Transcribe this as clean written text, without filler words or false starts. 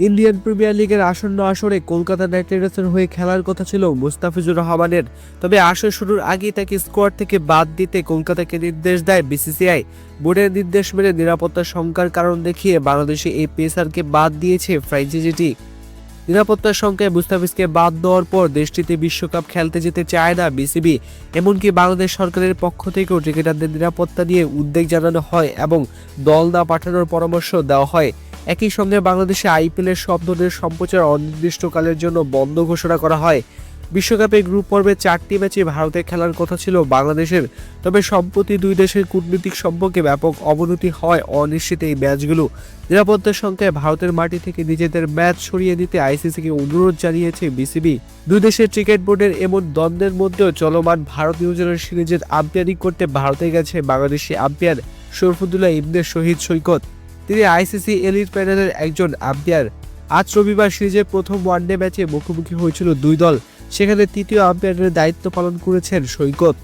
Indian premier লিগের আসন্ন আসরে কলকাতা নাইট রাইডার্সের হয়ে খেলার কথা ছিল মুস্তাফিজুর রহমানের। তবে আসর শুরুর আগেই তাকে স্কোয়াড থেকে বাদ দিতে কলকাতাকে নির্দেশ দেয় বিসিসিআই। বোর্ডের নির্দেশ মেনে নিরাপত্তা শঙ্কার কারণ দেখিয়ে বাংলাদেশে এই পেসারকে বাদ দিয়েছে ফ্র্যাঞ্চাইজিটি। নিরাপত্তার শঙ্কায় মুস্তাফিজকে বাদ দেওয়ার পর দেশটিতে বিশ্বকাপ খেলতে যেতে চায় না বিসিবি। এমনকি বাংলাদেশ সরকারের পক্ষ থেকেও ক্রিকেটারদের নিরাপত্তা নিয়ে উদ্বেগ জানানো হয় এবং দল না পাঠানোর পরামর্শ দেওয়া হয়। একই সঙ্গে বাংলাদেশে আইপিএলের সব ধরনের সম্প্রচার অনির্দিষ্টকালের জন্য বন্ধ ঘোষণা করা হয়। বিশ্বকাপে গ্রুপ পর্বে 4টি ম্যাচে ভারতে খেলার কথা ছিল বাংলাদেশের। তবে সম্প্রতি দুই দেশের কূটনৈতিক সম্পর্কে ব্যাপক অবনতি হয় অনিশ্চিত এই ম্যাচগুলো। নিরাপত্তার সংখ্যায় ভারতের মাটি থেকে নিজেদের ম্যাচ সরিয়ে দিতে আইসিসিকে অনুরোধ জানিয়েছে বিসিবি। দুই দেশের ক্রিকেট বোর্ডের এমন দ্বন্দ্বের মধ্যেও চলমান ভারত নিউজিল্যান্ড সিরিজের আম্পায়ারিং করতে ভারতে গেছে বাংলাদেশি আম্পায়ার শরফুদ্দুল্লাহ ইবনে শহীদ সৈকত। তিনি আইসিসি এলিট প্যানেলের একজন আম্পায়ার। আজ রবিবার সিরিজের প্রথম ওয়ানডে ম্যাচে মুখোমুখি হয়েছিল দুই দল। সেখানে তৃতীয় আম্পায়ারের দায়িত্ব পালন করেছেন সৈকত।